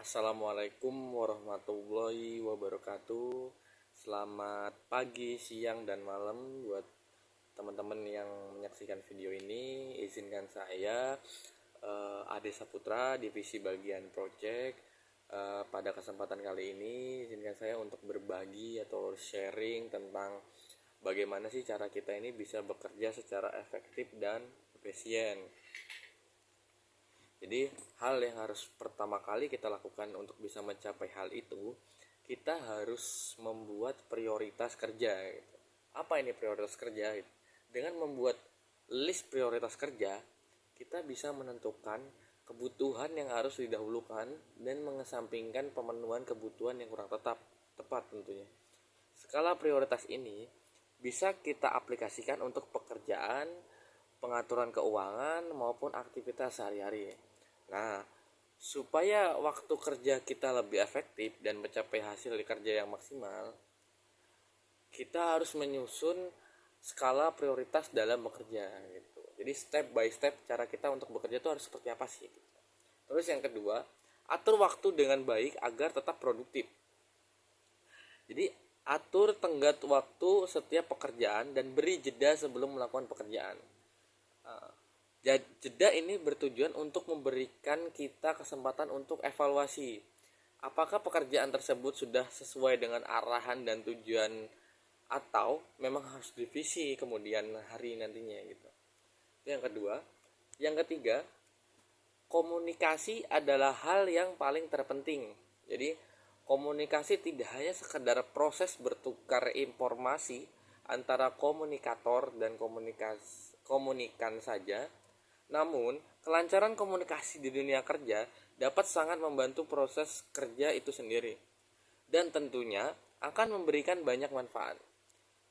Assalamualaikum warahmatullahi wabarakatuh. Selamat pagi, siang, dan malam buat teman-teman yang menyaksikan video ini. Izinkan saya Ade Saputra, divisi bagian project. Pada kesempatan kali ini izinkan saya untuk berbagi atau sharing tentang bagaimana sih cara kita ini bisa bekerja secara efektif dan efisien. Jadi hal yang harus pertama kali kita lakukan untuk bisa mencapai hal itu, kita harus membuat prioritas kerja gitu. Apa ini prioritas kerja? Dengan membuat list prioritas kerja, kita bisa menentukan kebutuhan yang harus didahulukan dan mengesampingkan pemenuhan kebutuhan yang kurang tepat tentunya. Skala prioritas ini bisa kita aplikasikan untuk pekerjaan, pengaturan keuangan maupun aktivitas sehari-hari. Nah, supaya waktu kerja kita lebih efektif dan mencapai hasil kerja yang maksimal, kita harus menyusun skala prioritas dalam bekerja gitu. Jadi step by step cara kita untuk bekerja itu harus seperti apa sih? Terus yang kedua, atur waktu dengan baik agar tetap produktif. Jadi atur tenggat waktu setiap pekerjaan dan beri jeda sebelum melakukan pekerjaan. Jeda ini bertujuan untuk memberikan kita kesempatan untuk evaluasi apakah pekerjaan tersebut sudah sesuai dengan arahan dan tujuan atau memang harus direvisi kemudian hari nantinya gitu. Itu yang kedua. Yang ketiga, komunikasi adalah hal yang paling terpenting. Jadi komunikasi tidak hanya sekedar proses bertukar informasi antara komunikator dan komunikan saja. Namun, kelancaran komunikasi di dunia kerja dapat sangat membantu proses kerja itu sendiri dan tentunya akan memberikan banyak manfaat.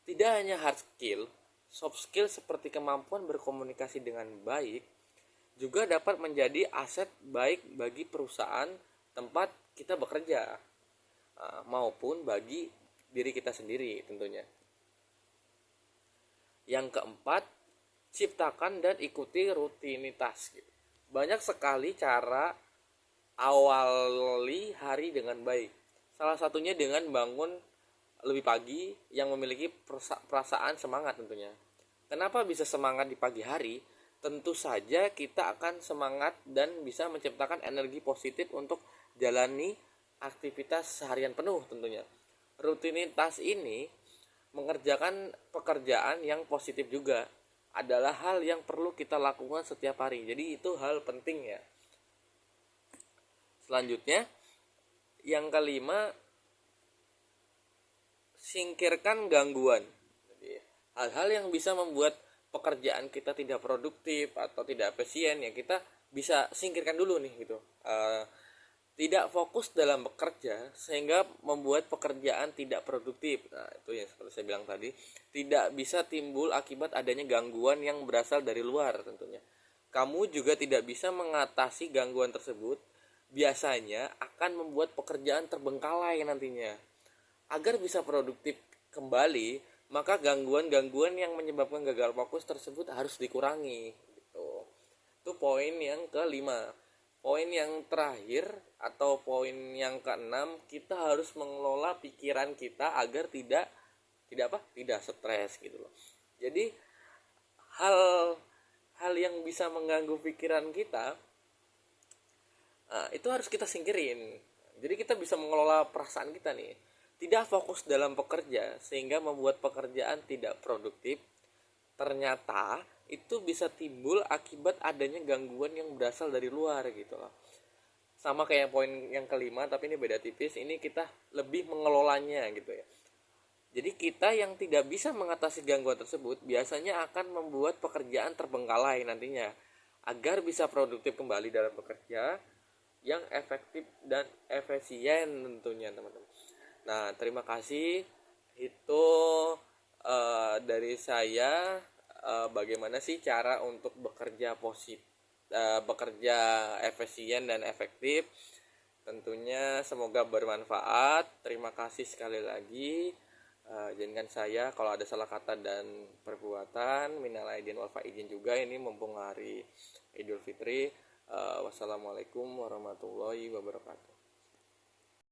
Tidak hanya hard skill, soft skill seperti kemampuan berkomunikasi dengan baik juga dapat menjadi aset baik bagi perusahaan tempat kita bekerja maupun bagi diri kita sendiri tentunya. Yang keempat, ciptakan dan ikuti rutinitas. Banyak sekali cara awali hari dengan baik. Salah satunya dengan bangun lebih pagi yang memiliki perasaan semangat tentunya. Kenapa bisa semangat di pagi hari? Tentu saja kita akan semangat dan bisa menciptakan energi positif untuk jalani aktivitas seharian penuh tentunya. Rutinitas ini mengerjakan pekerjaan yang positif juga adalah hal yang perlu kita lakukan setiap hari. Jadi itu hal penting ya. Selanjutnya, yang kelima, singkirkan gangguan. Jadi, hal-hal yang bisa membuat pekerjaan kita tidak produktif atau tidak efisien ya kita bisa singkirkan dulu nih gitu. Tidak fokus dalam bekerja sehingga membuat pekerjaan tidak produktif. Nah, itu yang seperti saya bilang tadi, tidak bisa timbul akibat adanya gangguan yang berasal dari luar tentunya. Kamu juga tidak bisa mengatasi gangguan tersebut, biasanya akan membuat pekerjaan terbengkalai nantinya. Agar bisa produktif kembali, maka gangguan-gangguan yang menyebabkan gagal fokus tersebut harus dikurangi gitu. Itu poin yang kelima. Poin yang terakhir atau poin yang keenam, kita harus mengelola pikiran kita agar tidak stres gitu loh. Jadi hal yang bisa mengganggu pikiran kita itu harus kita singkirin. Jadi kita bisa mengelola perasaan kita nih. Tidak fokus dalam pekerja sehingga membuat pekerjaan tidak produktif. Ternyata itu bisa timbul akibat adanya gangguan yang berasal dari luar gitu loh. Sama kayak poin yang kelima tapi ini beda tipis, ini kita lebih mengelolanya gitu ya. Jadi kita yang tidak bisa mengatasi gangguan tersebut biasanya akan membuat pekerjaan terbengkalai nantinya. Agar bisa produktif kembali dalam bekerja yang efektif dan efisien tentunya teman-teman. Nah, terima kasih. Itu dari saya, bagaimana sih cara untuk bekerja positif, bekerja efisien dan efektif. Tentunya semoga bermanfaat. Terima kasih sekali lagi. Izinkan saya kalau ada salah kata dan perbuatan, minal aidin wal faizin juga, ini mumpung hari Idul Fitri. Wassalamualaikum warahmatullahi wabarakatuh.